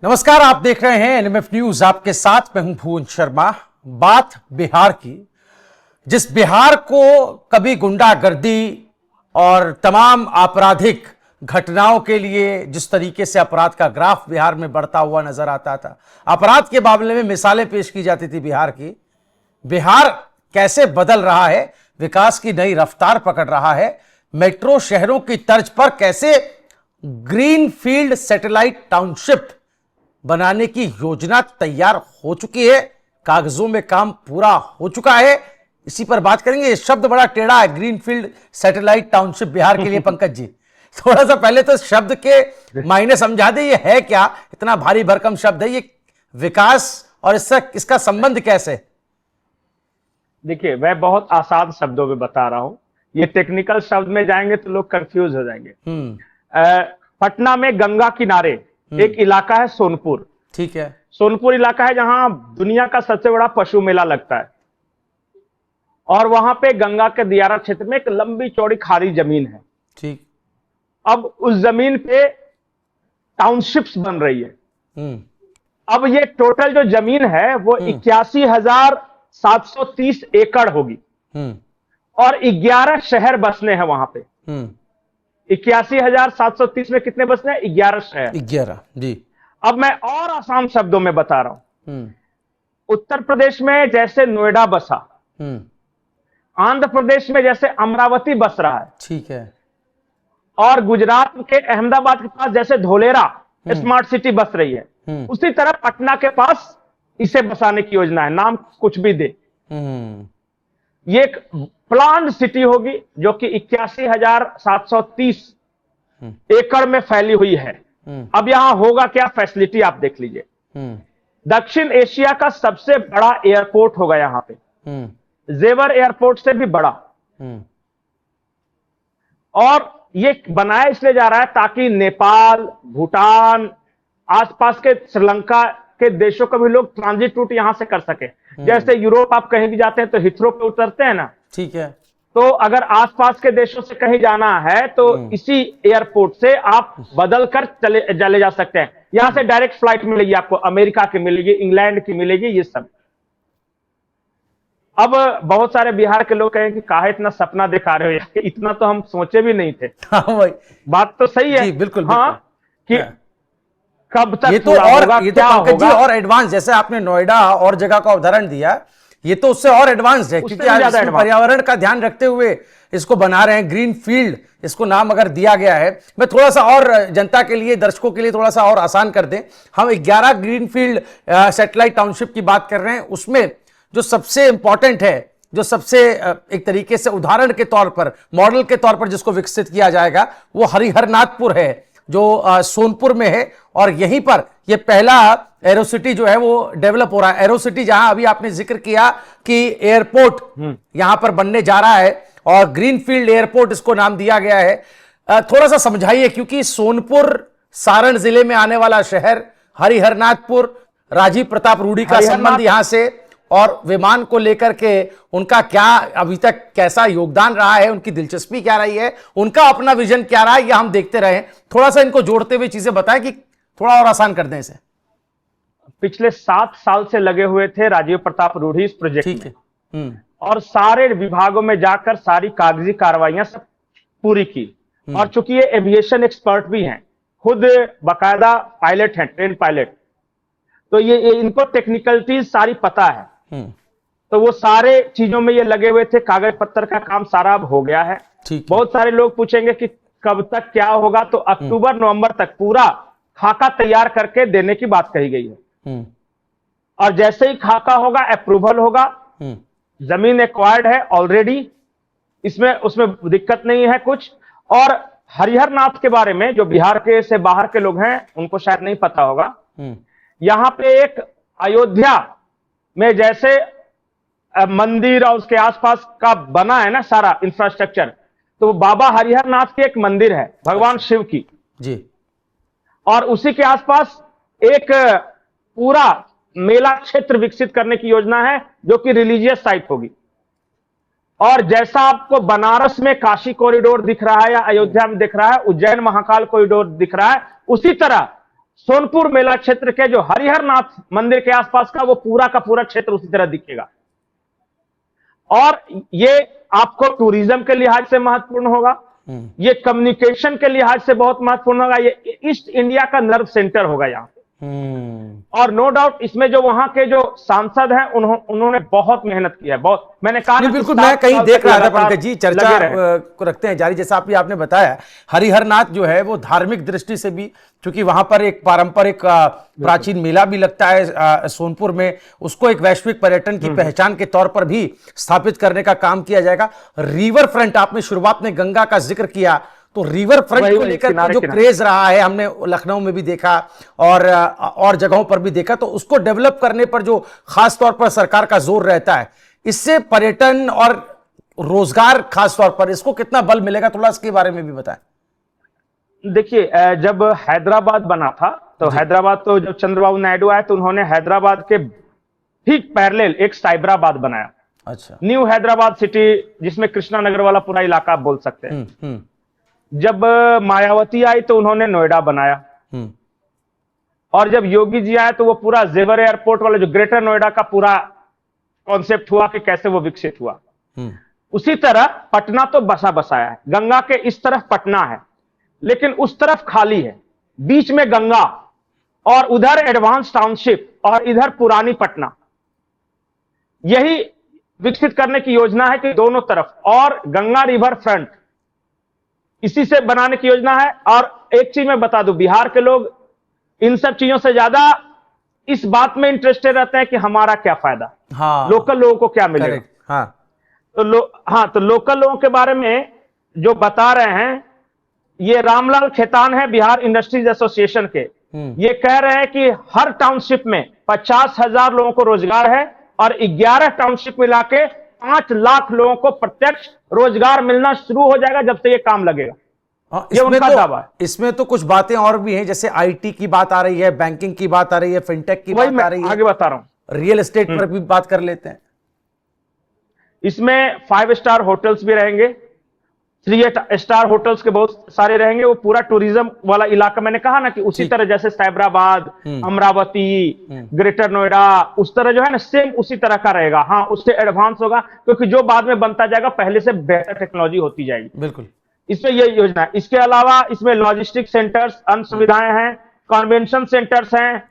नमस्कार, आप देख रहे हैं एनएमएफ न्यूज। आपके साथ मैं हूं भुवन शर्मा। बात बिहार की, जिस बिहार को कभी गुंडागर्दी और तमाम आपराधिक घटनाओं के लिए जिस तरीके से अपराध का ग्राफ बिहार में बढ़ता हुआ नजर आता था, अपराध के मामले में मिसालें पेश की जाती थी बिहार की। बिहार कैसे बदल रहा है, विकास की नई रफ्तार पकड़ रहा है, मेट्रो शहरों की तर्ज पर कैसे ग्रीन फील्ड सैटेलाइट टाउनशिप बनाने की योजना तैयार हो चुकी है, कागजों में काम पूरा हो चुका है, इसी पर बात करेंगे। ये शब्द बड़ा टेढ़ा है, ग्रीनफील्ड सैटेलाइट टाउनशिप बिहार के लिए। पंकज जी, थोड़ा सा पहले तो शब्द के मायने समझा दे, ये है क्या? इतना भारी भरकम शब्द है ये, विकास और इसका संबंध कैसे? देखिए, मैं बहुत आसान शब्दों में बता रहा हूं। ये टेक्निकल शब्द में जाएंगे तो लोग कंफ्यूज हो जाएंगे। पटना में गंगा किनारे एक इलाका है सोनपुर। ठीक है। सोनपुर इलाका है जहां दुनिया का सबसे बड़ा पशु मेला लगता है, और वहां पे गंगा के दियारा क्षेत्र में एक लंबी चौड़ी खाली जमीन है। ठीक। अब उस जमीन पे टाउनशिप्स बन रही है। अब ये टोटल जो जमीन है वो 81,730 एकड़ होगी, और 11 शहर बसने हैं वहां पे। 81,730 में कितने बसने हैं? 11 शहर। 11 जी। अब मैं और आसान शब्दों में बता रहा हूं। उत्तर प्रदेश में जैसे नोएडा बसा, आंध्र प्रदेश में जैसे अमरावती बस रहा है, ठीक है, और गुजरात के अहमदाबाद के पास जैसे धोलेरा स्मार्ट सिटी बस रही है, उसी तरह पटना के पास इसे बसाने की योजना है। नाम कुछ भी दे, ये एक प्लान्ड सिटी होगी जो कि 81,730 एकड़ में फैली हुई है। अब यहां होगा क्या, फैसिलिटी आप देख लीजिए। दक्षिण एशिया का सबसे बड़ा एयरपोर्ट होगा यहां पे, जेवर एयरपोर्ट से भी बड़ा। और ये बनाया इसलिए जा रहा है ताकि नेपाल, भूटान, आसपास के श्रीलंका के देशों का भी लोग ट्रांजिट रूट यहां से कर सके। जैसे यूरोप आप कहीं भी जाते हैं तो हिथ्रो पे उतरते हैं ना, ठीक है। तो अगर आसपास के देशों से कहीं जाना है तो इसी एयरपोर्ट से आप बदल कर चले जा सकते हैं। यहां से डायरेक्ट फ्लाइट मिलेगी आपको, अमेरिका की मिलेगी, इंग्लैंड की मिलेगी, ये सब। अब बहुत सारे बिहार के लोग कहें कि काहे इतना सपना दिखा रहे हो, इतना तो हम सोचे भी नहीं थे। हाँ, बात तो सही है। बिल्कुल, हाँ, कि कब तक ये तो पंकज जी और एडवांस, जैसे आपने नोएडा और जगह का उदाहरण दिया, ये तो उससे और एडवांस है, क्योंकि आज पर्यावरण का ध्यान रखते हुए इसको बना रहे हैं। ग्रीन फील्ड इसको नाम अगर दिया गया है। मैं थोड़ा सा और जनता के लिए, दर्शकों के लिए थोड़ा सा और आसान कर दें, हम 11 ग्रीन फील्ड सैटेलाइट टाउनशिप की बात कर रहे हैं। उसमें जो सबसे इंपॉर्टेंट है, जो सबसे एक तरीके से उदाहरण के तौर पर, मॉडल के तौर पर जिसको विकसित किया जाएगा, वो हरिहरनाथपुर है, जो सोनपुर में है। और यहीं पर ये पहला एरोसिटी जो है वो डेवलप हो रहा है। एरोसिटी, जहां अभी आपने जिक्र किया कि एयरपोर्ट यहां पर बनने जा रहा है, और ग्रीनफील्ड एयरपोर्ट इसको नाम दिया गया है। थोड़ा सा समझाइए, क्योंकि सोनपुर सारण जिले में आने वाला शहर, हरिहरनाथपुर, राजीव प्रताप रूडी का संबंध यहां से, और विमान को लेकर के उनका क्या अभी तक कैसा योगदान रहा है, उनकी दिलचस्पी क्या रही है, उनका अपना विजन क्या रहा है, यह हम देखते रहे। थोड़ा सा इनको जोड़ते हुए चीजें बताएं कि थोड़ा और आसान कर दें इसे। पिछले 7 साल से लगे हुए थे राजीव प्रताप रूडी इस प्रोजेक्ट में, और सारे विभागों में जाकर सारी कागजी कार्रवाइयां सब पूरी की। और चूंकि ये एविएशन एक्सपर्ट भी हैं, खुद बाकायदा पायलट हैं, ट्रेन पायलट, तो ये इनको टेक्निकलिटीज सारी पता है। तो वो सारे चीजों में ये लगे हुए थे। कागज पत्तर का काम सारा अब हो गया है। बहुत सारे लोग पूछेंगे कि कब तक क्या होगा, तो अक्टूबर नवंबर तक पूरा खाका तैयार करके देने की बात कही गई है। और जैसे ही खाका होगा, अप्रूवल होगा, जमीन एक्वायर्ड है ऑलरेडी, इसमें उसमें दिक्कत नहीं है कुछ। और हरिहरनाथ के बारे में जो बिहार के से बाहर के लोग हैं उनको शायद नहीं पता होगा, यहां पे एक अयोध्या में जैसे मंदिर और उसके आसपास का बना है ना सारा इंफ्रास्ट्रक्चर, तो बाबा हरिहरनाथ की एक मंदिर है भगवान शिव की जी, और उसी के आसपास एक पूरा मेला क्षेत्र विकसित करने की योजना है जो कि रिलीजियस साइट होगी। और जैसा आपको बनारस में काशी कॉरिडोर दिख रहा है या अयोध्या में दिख रहा है, उज्जैन महाकाल कॉरिडोर दिख रहा है, उसी तरह सोनपुर मेला क्षेत्र के जो हरिहर नाथ मंदिर के आसपास का वो पूरा का पूरा क्षेत्र उसी तरह दिखेगा। और ये आपको टूरिज्म के लिहाज से महत्वपूर्ण होगा, ये कम्युनिकेशन के लिहाज से बहुत महत्वपूर्ण होगा, ये ईस्ट इंडिया का नर्व सेंटर होगा यहाँ। और नो डाउट इसमें जो वहां के जो सांसद हैं उन्होंने बहुत मेहनत किया है, बहुत। मैंने कहा बिल्कुल, मैं कहीं देख रहा था पंकज जी, चर्चा को रखते हैं जारी। जैसा आपने बताया, हरिहर नाथ जो है वो धार्मिक दृष्टि से भी, क्योंकि वहां पर एक पारंपरिक प्राचीन मेला भी लगता है सोनपुर में, उसको एक वैश्विक पर्यटन की पहचान के तौर पर भी स्थापित करने का काम किया जाएगा। रिवर फ्रंट, आपने शुरुआत में गंगा का जिक्र किया, तो रिवर फ्रंट को लेकर जो क्रेज रहा है, हमने लखनऊ में भी देखा और जगहों पर भी देखा, तो उसको डेवलप करने पर जो खास तौर पर सरकार का जोर रहता है, इससे पर्यटन और रोजगार खास तौर पर इसको कितना बल मिलेगा, थोड़ा इसके बारे में भी बताएं। देखिए, जब हैदराबाद बना था तो हैदराबाद तो जब चंद्रबाबू नायडू आए तो उन्होंने हैदराबाद के ठीक पैरेलल एक साइबराबाद बनाया। अच्छा। न्यू हैदराबाद सिटी, जिसमें कृष्णा नगर वाला पूरा इलाका आप बोल सकते हैं। जब मायावती आई तो उन्होंने नोएडा बनाया, और जब योगी जी आए तो वो पूरा जेवर एयरपोर्ट वाला जो ग्रेटर नोएडा का पूरा कॉन्सेप्ट हुआ कि कैसे वो विकसित हुआ। उसी तरह पटना तो बसा बसाया है, गंगा के इस तरफ पटना है, लेकिन उस तरफ खाली है, बीच में गंगा, और उधर एडवांस टाउनशिप और इधर पुरानी पटना। यही विकसित करने की योजना है कि दोनों तरफ, और गंगा रिवर फ्रंट इसी से बनाने की योजना है। और एक चीज मैं बता दूं, बिहार के लोग इन सब चीजों से ज्यादा इस बात में इंटरेस्टेड रहते हैं कि हमारा क्या फायदा, लोकल लोगों को क्या मिलेगा। तो लोकल लोगों के बारे में जो बता रहे हैं, ये रामलाल खेतान है बिहार इंडस्ट्रीज एसोसिएशन के, ये कह रहे हैं कि हर टाउनशिप में 50,000 लोगों को रोजगार है, और 11 टाउनशिप मिला के 5 लाख लोगों को प्रत्यक्ष रोजगार मिलना शुरू हो जाएगा जब से ये काम लगेगा। ये उनका दावा है। इसमें तो कुछ बातें और भी हैं, जैसे आईटी की बात आ रही है, बैंकिंग की बात आ रही है, फिनटेक की बात आ रही है, आगे बता रहा हूं, रियल एस्टेट पर भी बात कर लेते हैं। इसमें 5 स्टार होटल्स भी रहेंगे, 3 स्टार होटल्स के बहुत सारे रहेंगे। वो पूरा टूरिज्म वाला इलाका, मैंने कहा ना कि उसी तरह जैसे साइबराबाद, अमरावती, ग्रेटर नोएडा, उस तरह जो है ना, सेम उसी तरह का रहेगा। हाँ, उससे एडवांस होगा, क्योंकि जो बाद में बनता जाएगा पहले से बेहतर टेक्नोलॉजी होती जाएगी। बिल्कुल, इसमें ये योजना है। इसके अलावा इसमें लॉजिस्टिक सेंटर्स, अन्य सुविधाएं हैं, कन्वेंशन सेंटर्स हैं।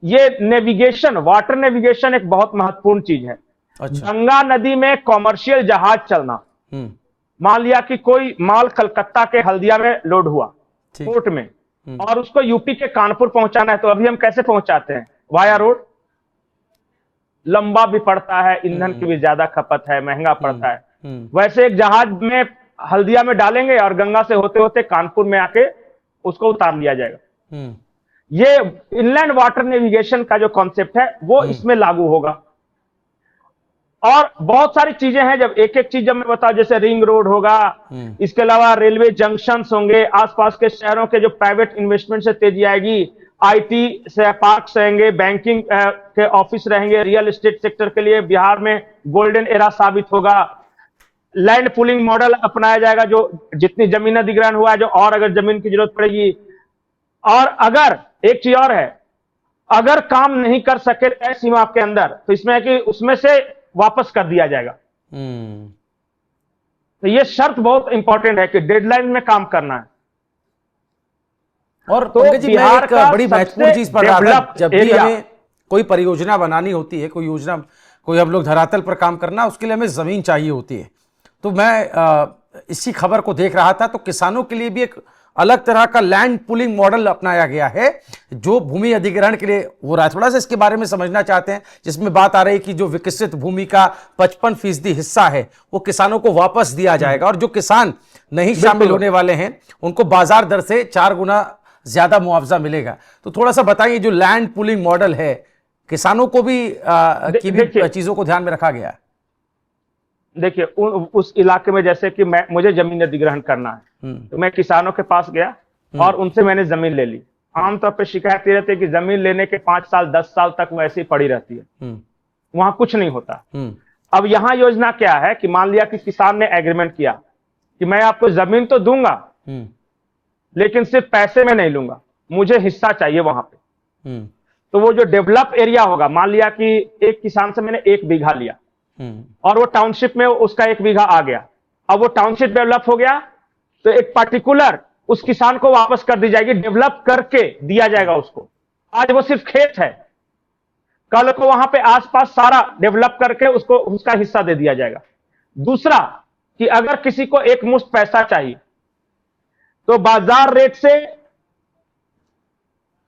ये नेविगेशन, वाटर नेविगेशन एक बहुत महत्वपूर्ण चीज है। अच्छा। गंगा नदी में कॉमर्शियल जहाज चलना, मान लिया कि कोई माल कलकत्ता के हल्दिया में लोड हुआ पोर्ट में, और उसको यूपी के कानपुर पहुंचाना है, तो अभी हम कैसे पहुंचाते हैं? Via road. लंबा भी पड़ता है, ईंधन की भी ज्यादा खपत है, महंगा पड़ता है। वैसे एक जहाज में हल्दिया में डालेंगे और गंगा से होते होते कानपुर में आके उसको उतार लिया जाएगा। ये इनलैंड वाटर नेविगेशन का जो कॉन्सेप्ट है वो इसमें लागू होगा। और बहुत सारी चीजें हैं, जब एक एक चीज जब मैं बताऊं, जैसे रिंग रोड होगा, इसके अलावा रेलवे जंक्शंस होंगे, आसपास के शहरों के जो प्राइवेट इन्वेस्टमेंट से तेजी आएगी, आईटी से पार्क्स रहेंगे, बैंकिंग के ऑफिस रहेंगे, रियल एस्टेट सेक्टर के लिए बिहार में गोल्डन एरा साबित होगा। लैंड पूलिंग मॉडल अपनाया जाएगा, जो जितनी जमीन अधिग्रहण हुआ है, जो और अगर जमीन की जरूरत पड़ेगी, और अगर एक चीज और है, अगर काम नहीं कर सके तय सीमा के अंदर, तो इसमें है कि उसमें से वापस कर दिया जाएगा। तो ये शर्त बहुत इंपॉर्टेंट है कि डेडलाइन में काम करना है। और तो बिहार का बड़ी महत्वपूर्ण चीज पढ़ रहा था, जब भी हमें कोई परियोजना बनानी होती है, कोई योजना, कोई हम लोग धरातल पर काम करना, उसके लिए हमें जमीन चाहिए होती है। तो मैं इसी खबर को देख रहा था, तो किसानों के लिए भी एक अलग तरह का लैंड पुलिंग मॉडल अपनाया गया है, जो भूमि अधिग्रहण के लिए हो रहा है। थोड़ा सा इसके बारे में समझना चाहते हैं, जिसमें बात आ रही है कि जो विकसित भूमि का 55% हिस्सा है वो किसानों को वापस दिया जाएगा, और जो किसान नहीं शामिल होने वाले हैं उनको बाजार दर से 4 गुना ज्यादा मुआवजा मिलेगा। तो थोड़ा सा बताइए, जो लैंड पुलिंग मॉडल है, किसानों को भी चीजों को ध्यान में रखा गया है। देखिए, उस इलाके में जैसे कि मुझे जमीन अधिग्रहण करना है, तो मैं किसानों के पास गया और उनसे मैंने जमीन ले ली। आमतौर पर शिकायत ये रहती है कि जमीन लेने के 5 साल 10 साल तक वो ऐसे ही पड़ी रहती है, वहां कुछ नहीं होता। अब यहां योजना क्या है कि मान लिया कि किसान ने एग्रीमेंट किया कि मैं आपको जमीन तो दूंगा, लेकिन सिर्फ पैसे में नहीं लूंगा, मुझे हिस्सा चाहिए वहां पे। तो वो जो डेवलप एरिया होगा, मान लिया कि एक किसान से मैंने 1 बीघा लिया और वो टाउनशिप में उसका 1 बीघा आ गया, अब वो टाउनशिप डेवलप हो गया तो एक पर्टिकुलर उस किसान को वापस कर दी जाएगी, डेवलप करके दिया जाएगा उसको। आज वो सिर्फ खेत है, कल को वहां पे आसपास सारा डेवलप करके उसको उसका हिस्सा दे दिया जाएगा। दूसरा कि अगर किसी को एक मुश्त पैसा चाहिए तो बाजार रेट से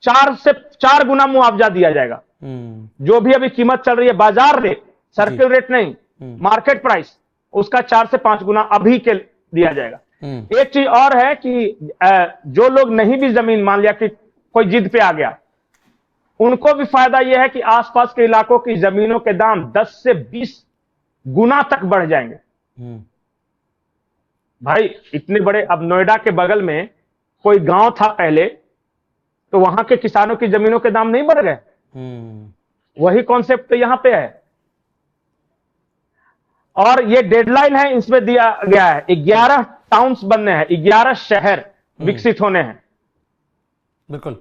4 गुना मुआवजा दिया जाएगा। जो भी अभी कीमत चल रही है बाजार रेट, सर्किल रेट नहीं, मार्केट प्राइस, उसका 4 से 5 गुना अभी के दिया जाएगा। एक चीज और है कि जो लोग नहीं भी जमीन, मान लिया कि कोई जिद पे आ गया, उनको भी फायदा यह है कि आसपास के इलाकों की जमीनों के दाम 10 से 20 गुना तक बढ़ जाएंगे। भाई इतने बड़े, अब नोएडा के बगल में कोई गांव था पहले, तो वहां के किसानों की जमीनों के दाम नहीं बढ़ गए? वही कॉन्सेप्ट तो यहां पे है। और ये डेडलाइन है, इसमें दिया गया है 11 टाउन्स बनने हैं, 11 शहर विकसित होने हैं। बिल्कुल।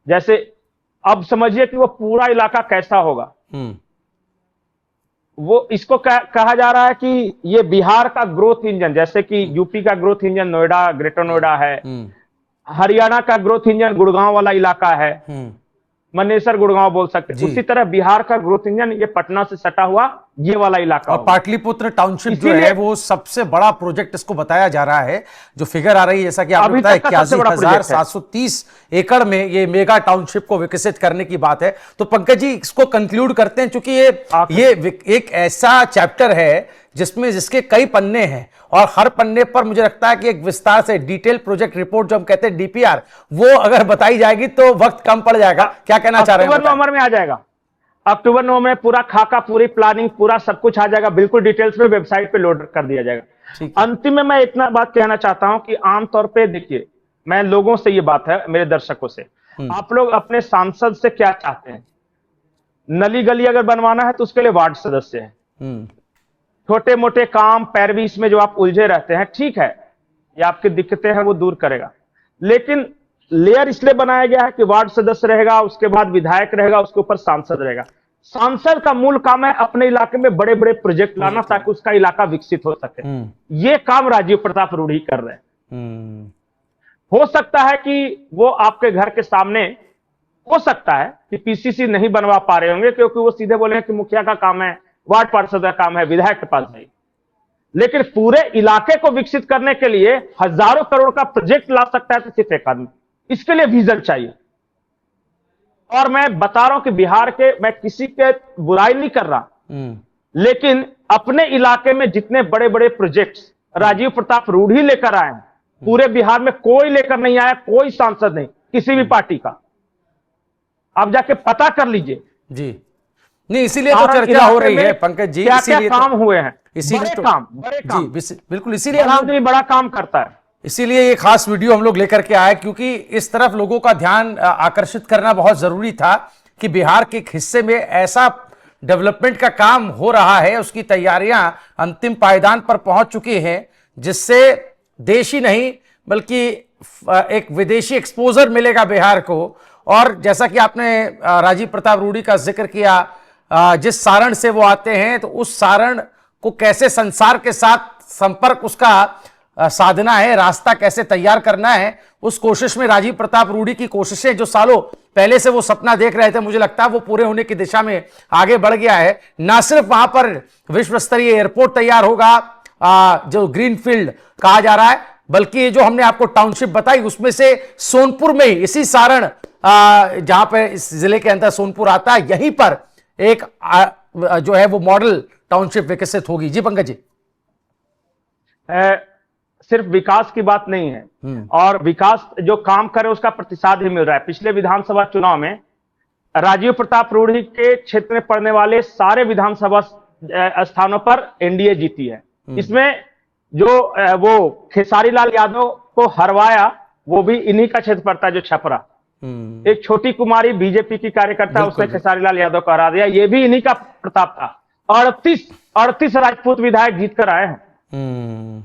जैसे अब समझिए कि वो पूरा इलाका कैसा होगा। वो इसको कहा जा रहा है कि ये बिहार का ग्रोथ इंजन, जैसे कि यूपी का growth engine Noida, greater Noida है, हरियाणा का ग्रोथ इंजन गुड़गांव वाला इलाका है, मनेसर गुड़गांव बोल सकते हैं, उसी तरह बिहार का ग्रोथ इंजन ये पटना से सटा हुआ ये वाला इलाका। और पाटलिपुत्र टाउनशिप जो है वो सबसे बड़ा प्रोजेक्ट इसको बताया जा रहा है। जो फिगर आ रही है, जैसा कि आपने बताया 81,730 एकड़ में ये मेगा टाउनशिप को विकसित करने की बात है। तो पंकज जी इसको कंक्लूड करते हैं, क्योंकि ये एक ऐसा चैप्टर है जिसके कई पन्ने हैं और हर पन्ने पर मुझे लगता है कि एक विस्तार से डिटेल प्रोजेक्ट रिपोर्ट जो हम कहते हैं डीपीआर, वो अगर बताई जाएगी तो वक्त कम पड़ जाएगा। क्या कहना चाह रहे हैं? अक्टूबर नवंबर में आ जाएगा, अक्टूबर नवंबर में पूरा खाका, पूरी प्लानिंग, पूरा सब कुछ आ जाएगा, बिल्कुल डिटेल्स में वेबसाइट पे लोड कर दिया जाएगा। अंतिम में मैं इतना बात कहना चाहता हूं कि आमतौर पे देखिए, मैं लोगों से ये बात है, मेरे दर्शकों से, आप लोग अपने सांसद से क्या चाहते हैं? नली गली अगर बनवाना है तो उसके लिए वार्ड सदस्य है। छोटे मोटे काम पैरवी इसमें जो आप उलझे रहते हैं, ठीक है, ये आपकी दिक्कतें हैं वो दूर करेगा, लेकिन लेयर इसलिए बनाया गया है कि वार्ड सदस्य रहेगा, उसके बाद विधायक रहेगा, उसके ऊपर सांसद रहेगा। सांसद का मूल काम है अपने इलाके में बड़े बड़े प्रोजेक्ट लाना ताकि उसका इलाका विकसित हो सके। ये काम राजीव प्रताप रूढ़ी कर रहे हैं। हो सकता है कि वो आपके घर के सामने, हो सकता है कि पीसीसी नहीं बनवा पा रहे होंगे क्योंकि वो सीधे बोले कि मुखिया का काम है, वार्ड पार्षद का काम है, विधायक के पास नहीं, लेकिन पूरे इलाके को विकसित करने के लिए हजारों करोड़ का प्रोजेक्ट ला सकता है तो सिर्फ एक आदमी। इसके लिए विजन चाहिए। और मैं बता रहा हूं कि बिहार के, मैं किसी के बुराई नहीं कर रहा, लेकिन अपने इलाके में जितने बड़े बड़े प्रोजेक्ट्स राजीव प्रताप रूढ़ी लेकर आए हैं, पूरे बिहार में कोई लेकर नहीं आया, कोई सांसद नहीं किसी भी पार्टी का। आप जाके पता कर लीजिए जी। नहीं, इसीलिए तो चर्चा हो रही है पंकज जी, क्या क्या काम हुए हैं, इसीलिए बड़े काम जी, बिल्कुल, इसीलिए आदमी बड़ा काम करता है। इसीलिए ये खास वीडियो हम लोग लेकर के आए, क्योंकि इस तरफ लोगों का ध्यान आकर्षित करना बहुत जरूरी था कि बिहार के एक हिस्से में ऐसा डेवलपमेंट का काम हो रहा है, उसकी तैयारियां अंतिम पायदान पर पहुंच चुकी हैं, जिससे देश ही नहीं बल्कि एक विदेशी एक्सपोजर मिलेगा बिहार को। और जैसा कि आपने राजीव प्रताप रूढ़ी का जिक्र किया, जिस सारण से वो आते हैं, तो उस सारण को कैसे संसार के साथ संपर्क उसका साधना है, रास्ता कैसे तैयार करना है, उस कोशिश में राजीव प्रताप रूढ़ी की कोशिशें जो सालों पहले से वो सपना देख रहे थे, मुझे लगता है वो पूरे होने की दिशा में आगे बढ़ गया है। ना सिर्फ वहां पर विश्व स्तरीय एयरपोर्ट तैयार होगा, जो ग्रीनफील्ड कहा जा रहा है, बल्कि ये जो हमने आपको टाउनशिप बताई उसमें से सोनपुर में, इसी सारण जहां पे इस जिले के अंदर सोनपुर आता है, यहीं पर एक जो है वो मॉडल टाउनशिप विकसित होगी। जी पंकज जी। सिर्फ विकास की बात नहीं है, और विकास जो काम करे उसका प्रतिसाद ही मिल रहा है। पिछले विधानसभा चुनाव में राजीव प्रताप रूढ़ी के क्षेत्र में पड़ने वाले सारे विधानसभा स्थानों पर एनडीए जीती है। इसमें जो वो खेसारी लाल यादव को हरवाया, वो भी इन्हीं का क्षेत्र पड़ता है, जो छपरा। एक छोटी कुमारी बीजेपी की कार्यकर्ता, उसने खेसारी लाल यादव को हरा दिया, ये भी इन्हीं का प्रताप था। 38 राजपूत विधायक जीत कर आए हैं।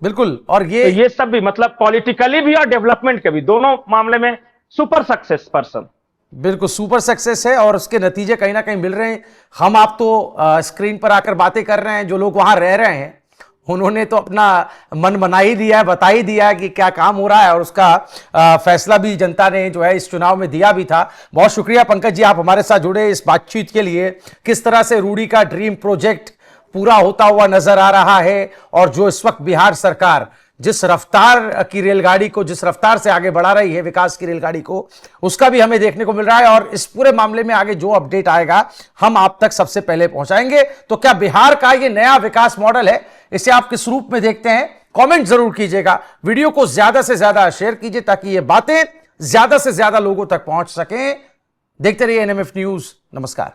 बिल्कुल। और ये सब भी मतलब पॉलिटिकली भी और डेवलपमेंट के भी, दोनों मामले में सुपर सक्सेस पर्सन। बिल्कुल सुपर सक्सेस है और उसके नतीजे कहीं ना कहीं मिल रहे हैं। हम आप तो स्क्रीन पर आकर बातें कर रहे हैं, जो लोग वहां रह रहे हैं उन्होंने तो अपना मन बना ही दिया है, बता ही दिया है कि क्या काम हो रहा है, और उसका फैसला भी जनता ने जो है इस चुनाव में दिया भी था। बहुत शुक्रिया पंकज जी, आप हमारे साथ जुड़े इस बातचीत के लिए। किस तरह से रूडी का ड्रीम प्रोजेक्ट पूरा होता हुआ नजर आ रहा है, और जो इस वक्त बिहार सरकार जिस रफ्तार की रेलगाड़ी को, जिस रफ्तार से आगे बढ़ा रही है विकास की रेलगाड़ी को, उसका भी हमें देखने को मिल रहा है। और इस पूरे मामले में आगे जो अपडेट आएगा हम आप तक सबसे पहले पहुंचाएंगे। तो क्या बिहार का ये नया विकास मॉडल है, इसे आप किस रूप में देखते हैं, कमेंट जरूर कीजिएगा। वीडियो को ज्यादा से ज्यादा शेयर कीजिए ताकि ये बातें ज्यादा से ज्यादा लोगों तक पहुंच सकें। देखते रहिए एनएमएफ न्यूज। नमस्कार।